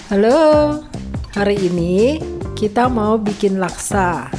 Halo, hari ini kita mau bikin laksa.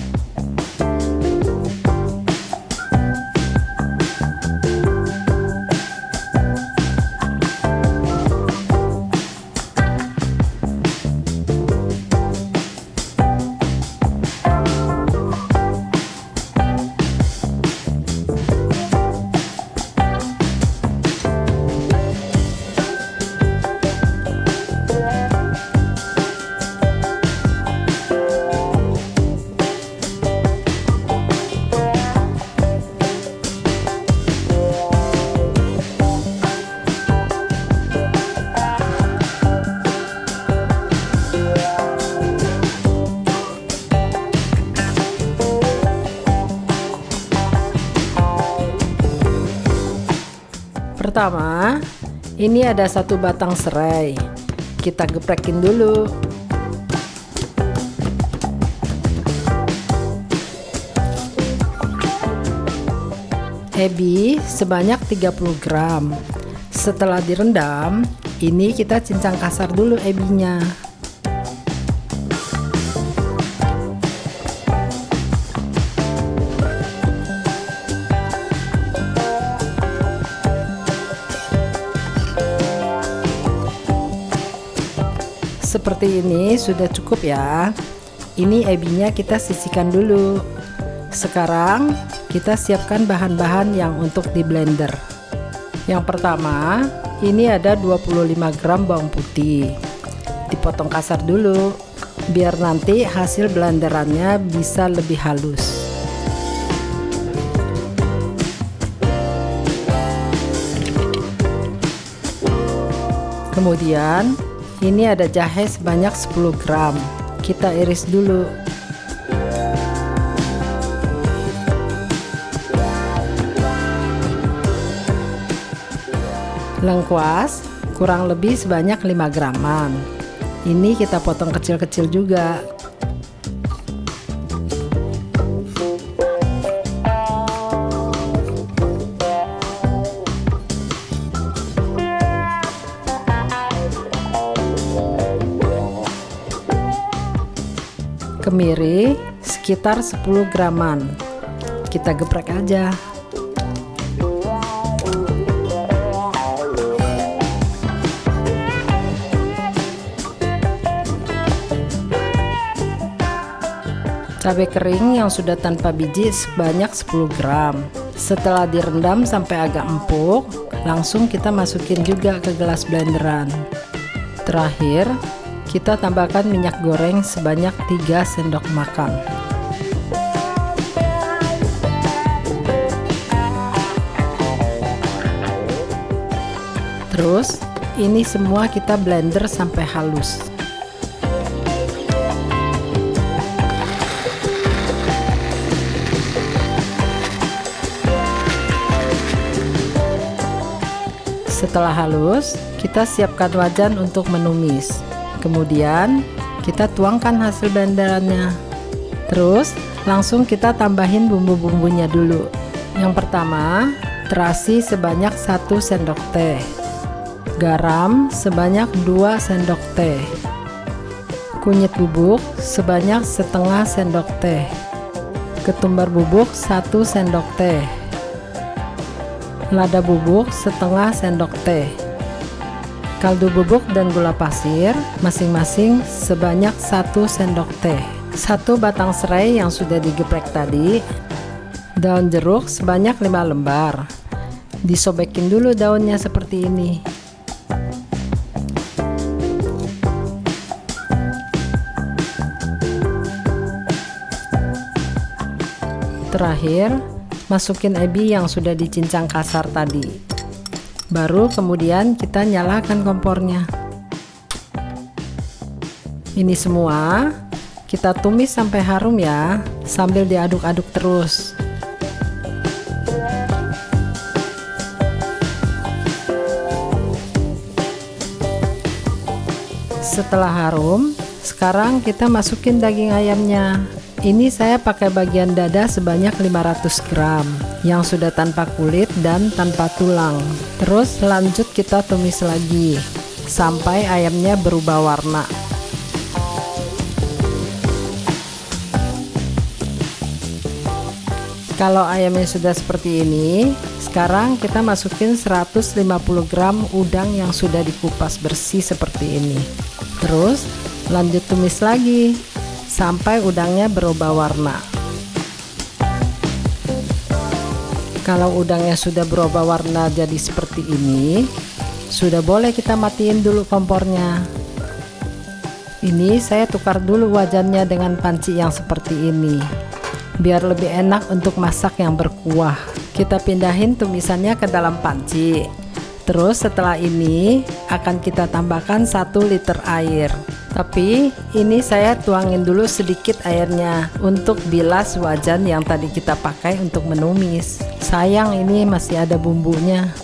Pertama, ini ada satu batang serai. Kita geprekin dulu. Ebi sebanyak 30 gram. Setelah direndam, ini kita cincang kasar dulu ebinya. Seperti ini sudah cukup ya. Ini ebinya kita sisihkan dulu. Sekarang kita siapkan bahan-bahan yang untuk di blender. Yang pertama, ini ada 25 gram bawang putih. Dipotong kasar dulu biar nanti hasil blenderannya bisa lebih halus. Kemudian ini ada jahe sebanyak 10 gram. Kita iris dulu. Lengkuas kurang lebih sebanyak 5 graman. Ini kita potong kecil-kecil juga. Kemiri sekitar 10 graman. Kita geprek aja. Cabai kering yang sudah tanpa biji sebanyak 10 gram. Setelah direndam sampai agak empuk, langsung kita masukin juga ke gelas blenderan. Terakhir, kita tambahkan minyak goreng sebanyak 3 sendok makan. Terus, ini semua kita blender sampai halus. Setelah halus, kita siapkan wajan untuk menumis. Kemudian kita tuangkan hasil blenderannya. Terus langsung kita tambahin bumbu-bumbunya dulu. Yang pertama, terasi sebanyak 1 sendok teh, garam sebanyak 2 sendok teh, kunyit bubuk sebanyak setengah sendok teh, ketumbar bubuk 1 sendok teh, lada bubuk setengah sendok teh, kaldu bubuk dan gula pasir masing-masing sebanyak 1 sendok teh, 1 batang serai yang sudah digeprek tadi, daun jeruk sebanyak 5 lembar. Disobekin dulu daunnya seperti ini. Terakhir, masukin ebi yang sudah dicincang kasar tadi. Baru kemudian kita nyalakan kompornya. Ini semua kita tumis sampai harum ya, sambil diaduk-aduk terus. Setelah harum, sekarang kita masukin daging ayamnya. Ini saya pakai bagian dada sebanyak 500 gram yang sudah tanpa kulit dan tanpa tulang. Terus lanjut kita tumis lagi sampai ayamnya berubah warna. Kalau ayamnya sudah seperti ini, sekarang kita masukin 150 gram udang yang sudah dikupas bersih seperti ini. Terus lanjut tumis lagi sampai udangnya berubah warna. Kalau udangnya sudah berubah warna jadi seperti ini, sudah boleh kita matiin dulu kompornya. Ini saya tukar dulu wajannya dengan panci yang seperti ini, biar lebih enak untuk masak yang berkuah. Kita pindahin tumisannya ke dalam panci. Terus setelah ini akan kita tambahkan 1 liter air. Tapi ini saya tuangin dulu sedikit airnya untuk bilas wajan yang tadi kita pakai untuk menumis. Sayang ini masih ada bumbunya.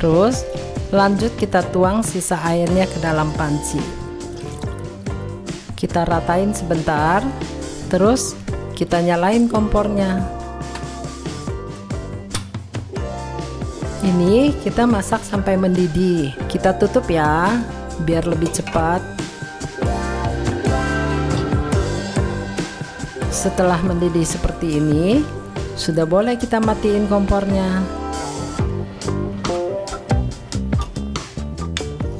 Terus lanjut kita tuang sisa airnya ke dalam panci. Kita ratain sebentar. Terus kita nyalain kompornya. Ini kita masak sampai mendidih. Kita tutup ya, biar lebih cepat. Setelah mendidih seperti ini, sudah boleh kita matiin kompornya.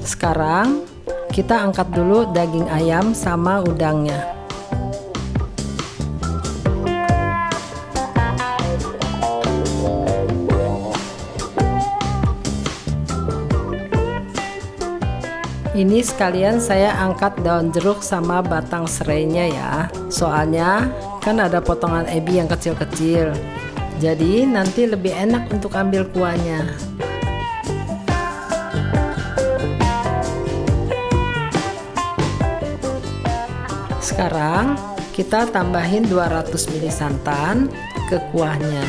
Sekarang kita angkat dulu daging ayam sama udangnya. Ini sekalian saya angkat daun jeruk sama batang serainya ya. Soalnya kan ada potongan ebi yang kecil-kecil. Jadi nanti lebih enak untuk ambil kuahnya. Sekarang kita tambahin 200 ml santan ke kuahnya.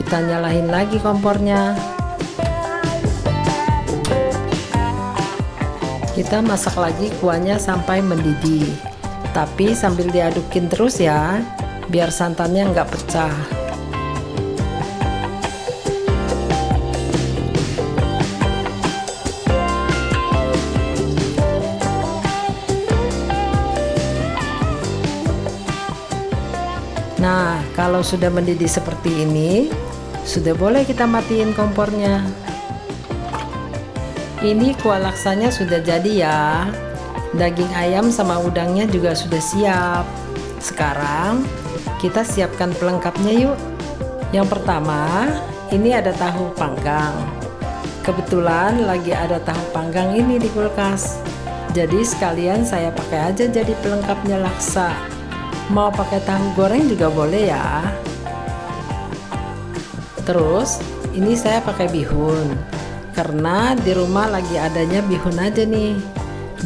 Kita nyalain lagi kompornya. Kita masak lagi kuahnya sampai mendidih, tapi sambil diadukin terus ya, biar santannya nggak pecah. Nah, kalau sudah mendidih seperti ini, sudah boleh kita matiin kompornya. Ini kuah laksanya sudah jadi ya. Daging ayam sama udangnya juga sudah siap. Sekarang kita siapkan pelengkapnya yuk. Yang pertama, ini ada tahu panggang. Kebetulan lagi ada tahu panggang ini di kulkas. Jadi sekalian saya pakai aja jadi pelengkapnya laksa. Mau pakai tahu goreng juga boleh ya. Terus ini saya pakai bihun, karena di rumah lagi adanya bihun aja nih.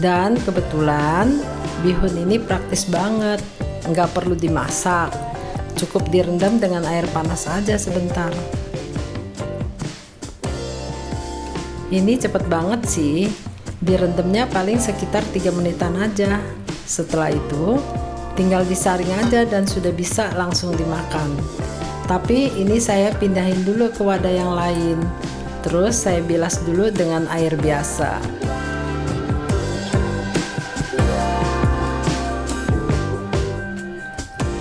Dan kebetulan bihun ini praktis banget, nggak perlu dimasak, cukup direndam dengan air panas aja sebentar. Ini cepet banget sih, direndamnya paling sekitar 3 menitan aja. Setelah itu tinggal disaring aja dan sudah bisa langsung dimakan. Tapi ini saya pindahin dulu ke wadah yang lain. Terus saya bilas dulu dengan air biasa.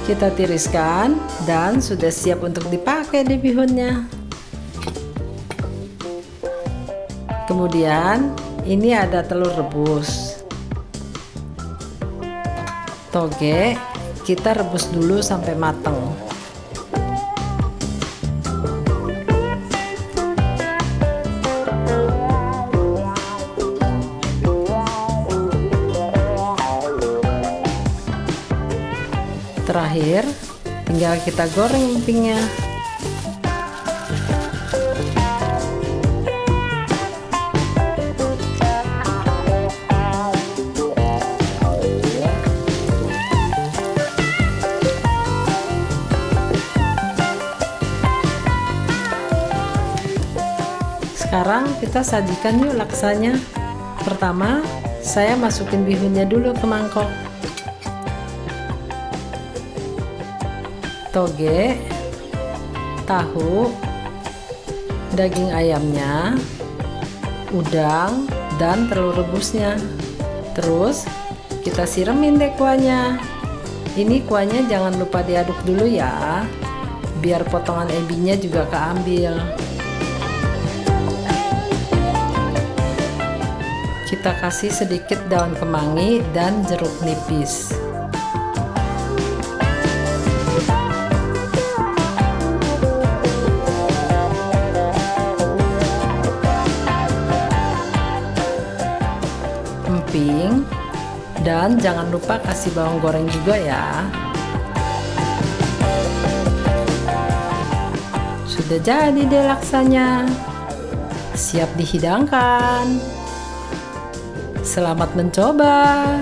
Kita tiriskan dan sudah siap untuk dipakai di bihunnya. Kemudian ini ada telur rebus. Toge kita rebus dulu sampai matang. Terakhir tinggal kita goreng empingnya. Sekarang kita sajikan yuk laksanya. Pertama, saya masukin bihunnya dulu ke mangkok. Toge, tahu, daging ayamnya, udang, dan telur rebusnya. Terus kita siramin deh kuahnya. Ini kuahnya jangan lupa diaduk dulu ya, biar potongan ebinya juga keambil. Kita kasih sedikit daun kemangi dan jeruk nipis. Emping, dan jangan lupa kasih bawang goreng juga ya. Sudah jadi deh laksanya, siap dihidangkan. Selamat mencoba.